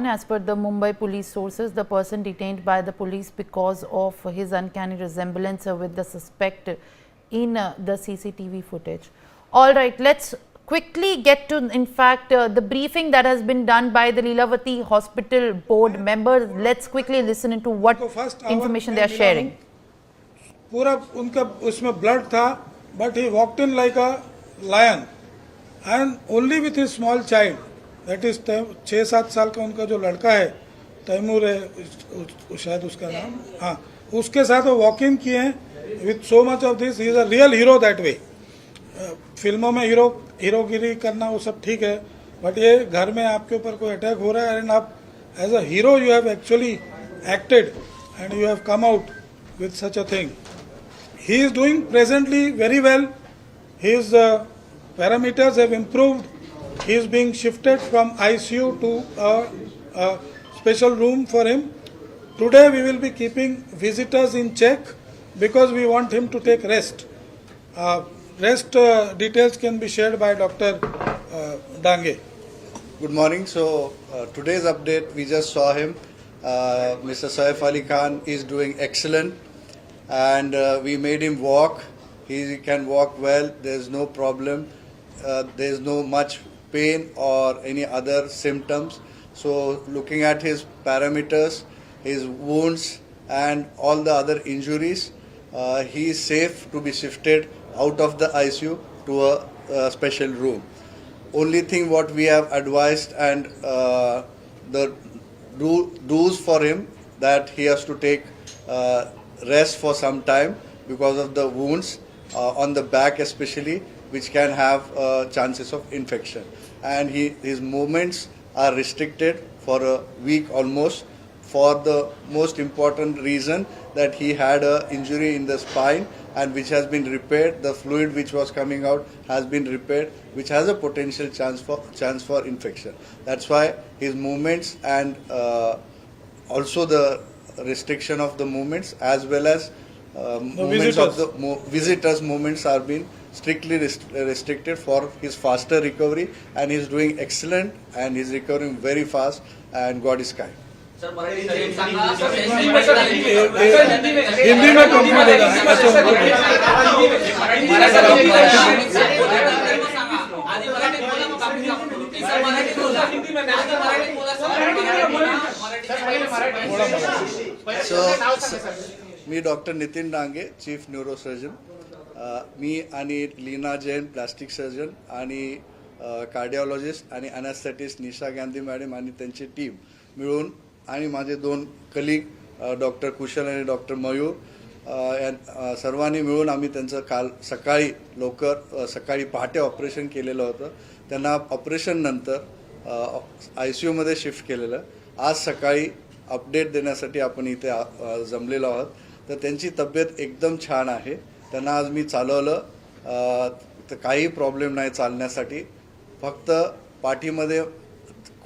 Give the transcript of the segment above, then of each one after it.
As per the Mumbai police sources, the person detained by the police because of his uncanny resemblance with the suspect in the CCTV footage. All right, let's quickly get to, in fact, the briefing that has been done by the Lilavati Hospital board members. Let's quickly listen into what information they are sharing. पूरा उनका उसमें blood था, but he walked in like a lion and only with his small child. That is 6-7 साल का उनका जो लड़का है, तैमूर है शायद उसका नाम, हाँ, उसके साथ वो वॉक इन किए हैं with so much of this. He is a real hero that way. फिल्मों में हीरोगिरी करना वो सब ठीक है, बट ये घर में आपके ऊपर कोई अटैक हो रहा है एंड आप as a hero you have actually acted and you have come out with such a thing. He is doing presently very well. His parameters have improved. He is being shifted from ICU to a special room for him. Today we will be keeping visitors in check because we want him to take rest. Rest details can be shared by Dr. Dange. Good morning. So today's update, we just saw him. Mr. Saif Ali Khan is doing excellent, and we made him walk. He can walk well. There's no problem. There's no much pain or any other symptoms. So looking at his parameters, his wounds and all the other injuries, he is safe to be shifted out of the ICU to a special room. Only thing what we have advised and the do's for him, that he has to take rest for some time because of the wounds on the back especially, which can have chances of infection, and his movements are restricted for a week almost, for the most important reason that he had a injury in the spine and which has been repaired. The fluid which was coming out has been repaired, which has a potential chance for infection. That's why his movements and also the restriction of the movements as well as movements of the visitors' movements are being strictly restricted for his faster recovery, and he is doing excellent and he is recovering very fast, and God is kind. Hindi में complete मी doctor Nitin Dange, chief neurosurgeon. मी आणि Leena Jain plastic surgeon आणि cardiologist आणि anaesthetist Nisha Gandhi madam आणि त्यांची team मिळून आणि माझे 2 कलीग डॉक्टर कुशल आणि डॉक्टर मयूर सर्वांनी मिळून आम्ही त्यांचं काल सकाळी सकाळी पहाटे ऑपरेशन केलेलं होतं. त्यांना ऑपरेशन नंतर ICUमध्ये शिफ्ट केलेलं. आज सकाळी अपडेट देण्यासाठी आपण इथे जमलेलो आहोत. तर त्यांची तब्येत एकदम छान आहे. त्यांना आज मी चालवलं, तर काही प्रॉब्लेम नाही चालण्यासाठी. फक्त पाठीमध्ये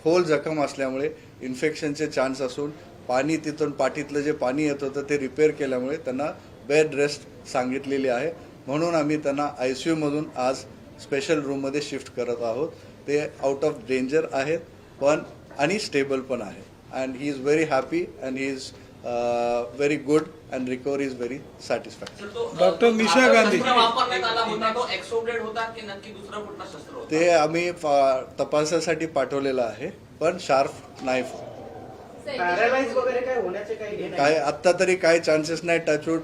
खोल जखम असल्यामुळे इन्फेक्शनचे चान्स असून पाणी तिथून पाठीतलं जे पाणी येत होतं ते रिपेअर केल्यामुळे त्यांना बेड रेस्ट सांगितलेली आहे. म्हणून आम्ही त्यांना ICUमधून आज स्पेशल रूममध्ये शिफ्ट करत आहोत. ते आउट ऑफ डेंजर आहेत पण आणि स्टेबल पण आहे. And he is very happy and he is very good and recovery is very satisfactory. Doctor Nisha Gandhi ते आम्ही तपासासाठी पाठवलेलं आहे, पण शार्प नाईफ काय आत्ता तरी काही चान्सेस नाही. टचवूड,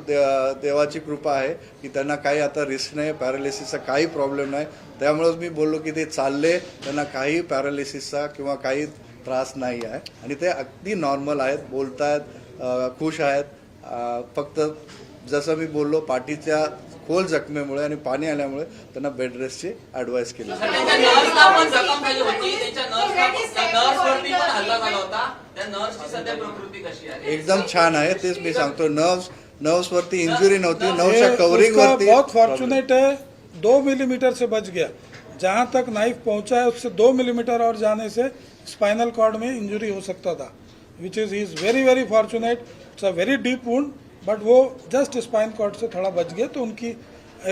देवाची कृपा आहे की त्यांना काही आता रिस्क नाही, पॅरालिसिसचा काही प्रॉब्लेम नाही. त्यामुळेच मी बोललो की ते चालले, त्यांना काही पॅरालिसिसचा किंवा काही त्रास नाही आहे आणि ते अगदी नॉर्मल आहेत, बोलतायत, खुश आहेत. फक्त जसं मी बोललो पाठीच्या खोल जखमेमुळे आणि पाणी आल्यामुळे त्यांना बेड रेस्टची ॲडवाइस केली. एकदम छान आहे. तेच मी सांगतो, नर्व्स वरती इंजुरी नव्हती, नर्व्सच्या कव्हरिंग वरती. बहुत फॉर्चुनेट है, 2 मिलीमीटर से बच गया. जहां तक नाइफ पहुंचा है उससे 2 मिलीमीटर और जाने से स्पाइनल कॉर्ड में इंजुरी हो सकता था, which is very very fortunate. It's a very deep wound, but वो जस्ट स्पाइन कॉर्ड से थोड़ा बच गया, तो उनकी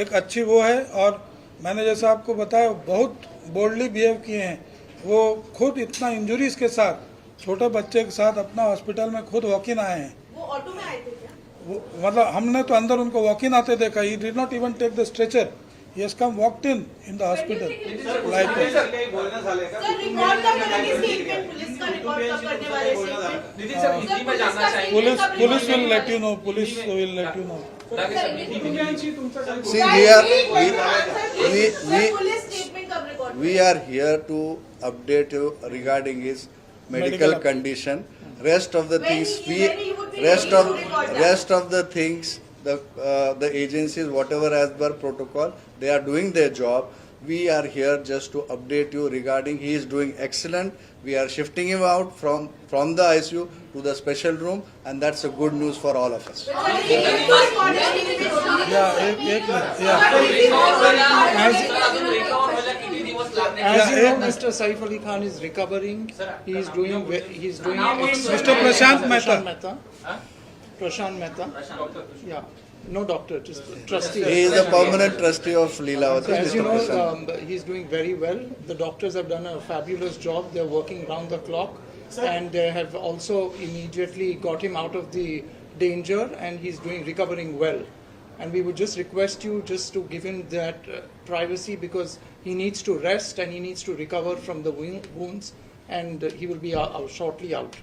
एक अच्छी वो है. और मैंने जैसा आपको बताया बहुत बोल्डली बिहेव किए हैं. वो खुद इतना इंजुरीज के साथ छोटे बच्चे के साथ अपना हॉस्पिटल में खुद वॉक इन आए हैं। वो ऑटो में आए थे क्या? मतलब हमने तो अंदर उनको वॉक इन आते देखा। He did not even take the stretcher, he has come walked in the hospital like sir record कब करेंगे स्टेटमेंट? पुलिस का रिकॉर्ड कब करने वाले स्टेटमेंट? नितिन सर, हिंदी में जानना चाहेंगे। Police will let you know, police will let you know. See, police statement कब record? we are here to update you regarding his medical condition. Rest of the things rest of the things, the agencies, whatever as per protocol, they are doing their job. We are here just to update you regarding he is doing excellent. We are shifting him out from the ICU to the special room, and that's a good news for all of us. As you know, Mr. Saif Ali Khan is recovering. He is doing Mr. Prashant Mehta. Prashant Mehta. Yeah, no doctor, just trustee. He is the permanent trustee of Lilavati. So as you Mr. know, Prashant. he's doing very well. The doctors have done a fabulous job. They're working round the clock, and they have also immediately got him out of the danger, and he's recovering well. And we would just request you just to give him that privacy, because he needs to rest and he needs to recover from the wounds, and he will be shortly out.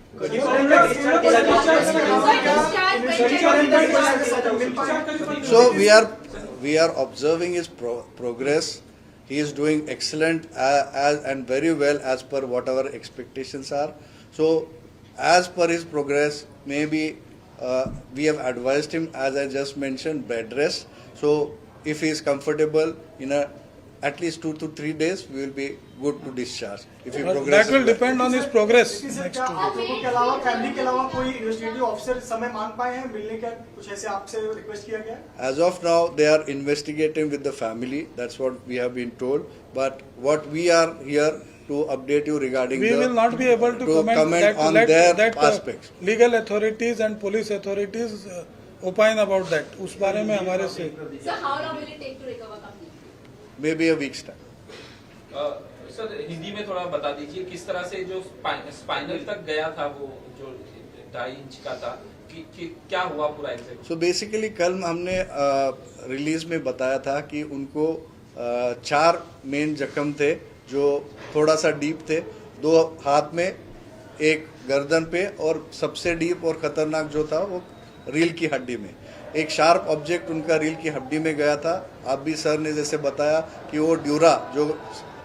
So we are observing his progress. He is doing excellent and very well as per what our expectations are. So as per his progress, maybe we have advised him, as I just mentioned, bed rest. So if he is comfortable in at least 2 to 3 days, we will be good to discharge. If he progresses, That will depend on his progress. आप लोगों के अलावा family के अलावा कोई investigative officer समय मांग पाए हैं मिलने का? कुछ ऐसे आपसे रिक्वेस्ट किया गया? As of now, they are investigating with the family. That's what we have been told. But what we are here to update you regarding We will not be able to comment on that, their aspects. Legal authorities and police authorities opine about that. उस बारे में हमारे से Sir, how long will it take to recover completely? Maybe a week's time. Sir Hindi में थोड़ा बता दीजिए किस तरह से जो स्पाइनल तक गया था, वो जो 2.5 इंच का था, कि क्या हुआ पूरा एग्जैक्ट? So basically कल हमने रिलीज में बताया था कि उनको 4 मेन जख्म थे जो थोड़ा सा डीप थे, 2 हाथ में, 1 गर्दन पे, और सबसे डीप और खतरनाक जो था वो रील की हड्डी में। एक शार्प ऑब्जेक्ट उनका रील की हड्डी में गया था। आप भी सर ने जैसे बताया कि वो ड्यूरा जो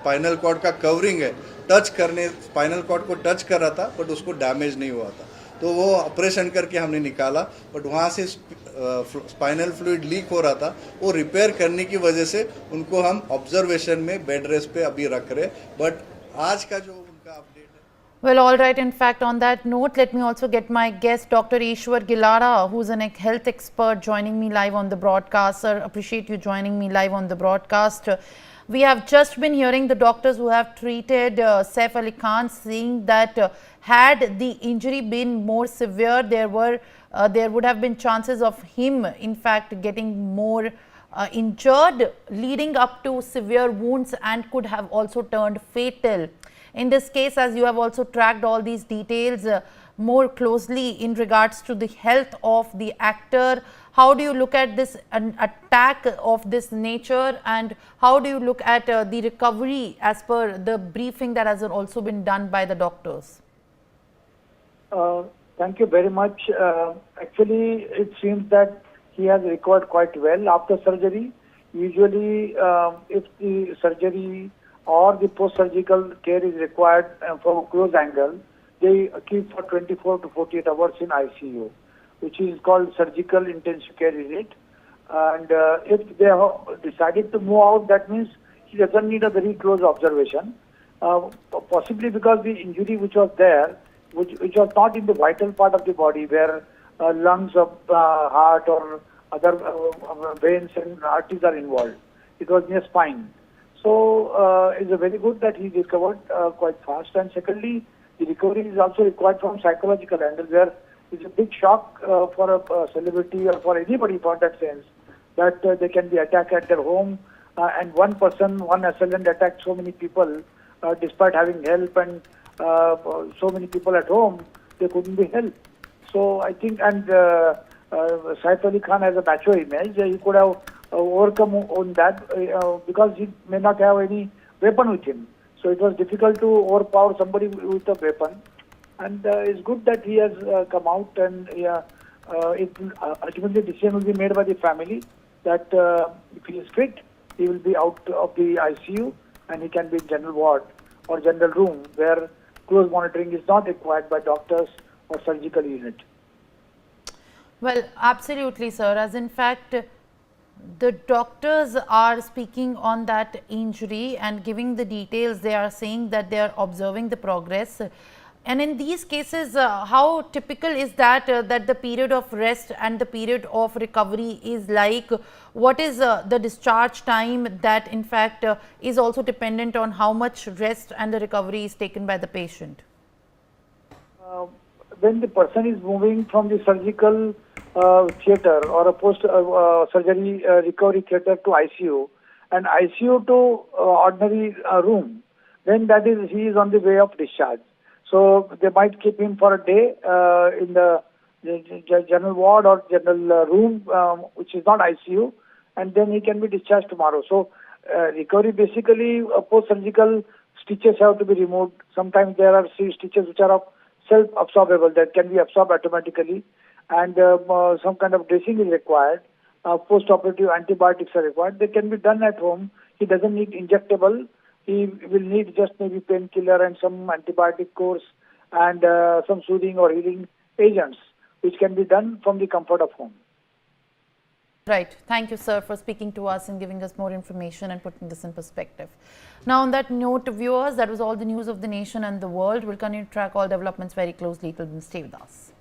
स्पाइनल कॉर्ड का कवरिंग है, स्पाइनल कॉर्ड को टच कर रहा था, बट उसको डैमेज नहीं हुआ था। तो वो ऑपरेशन करके हमने निकाला, बट वहाँ से स्पाइनल फ्लूइड लीक हो रहा था। वो रिपेयर करने की वजह से उनको हम ऑब्जर्वेशन में बेड रेस्ट पे अभी रख रहे। बट आज का जो उनका अपडेट है, Well, all right. In fact, on that note, let me also get my guest, Dr. Ishwar Gilara, who's a health expert, joining me live on the broadcast. Sir, appreciate you joining me live on the broadcast. We have just been hearing the doctors who have treated Saif Ali Khan, saying that had the injury been more severe, there would have been chances of him, in fact, getting more injured, leading up to severe wounds, and could have also turned fatal. In this case, as you have also tracked all these details more closely in regards to the health of the actor, how do you look at this attack of this nature, and how do you look at the recovery as per the briefing that has also been done by the doctors? Thank you very much. Actually, it seems that he has recovered quite well after surgery. Usually, if the surgery or the post-surgical care is required from a close angle, they keep for 24 to 48 hours in ICU, which is called surgical intensive care unit. And if they have decided to move out, that means he doesn't need a very close observation, possibly because the injury which was there, which was not in the vital part of the body where lungs of heart or other veins and arteries are involved. It was near spine. So it's very good that he recovered quite fast. And secondly, the recovery is also required from psychological angle, where it's a big shock for a celebrity or for anybody for that sense, that they can be attacked at their home, and one assailant attacked so many people despite having help and so many people at home, they couldn't be helped. So I think, and Saif Ali Khan has a macho image. He could have overcome on that because he may not have any weapon with him. So it was difficult to overpower somebody with a weapon. And it's good that he has come out, and ultimately decision will be made by the family that if he is fit, he will be out of the ICU and he can be in general ward or general room where close monitoring is not required by doctors or surgical unit. Well, absolutely, sir. As in fact, the doctors are speaking on that injury and giving the details. They are saying that they are observing the progress. And in these cases, how typical is that that the period of rest and the period of recovery is like? What is the discharge time that in fact is also dependent on how much rest and the recovery is taken by the patient? When the person is moving from the surgical theatre or a post-surgery recovery theatre to ICU and ICU to ordinary room, then that is, he is on the way of discharge. So they might keep him for a day in the general ward or general room, which is not ICU, and then he can be discharged tomorrow. So recovery basically, post-surgical stitches have to be removed. Sometimes there are stitches which are self-absorbable that can be absorbed automatically, and some kind of dressing is required. Post-operative antibiotics are required. They can be done at home. He doesn't need injectable. He will need just maybe painkiller and some antibiotic course and some soothing or healing agents, which can be done from the comfort of home. Right. Thank you, sir, for speaking to us and giving us more information and putting this in perspective. Now, on that note, viewers, that was all the news of the nation and the world. We'll continue to track all developments very closely. Till then, stay with us.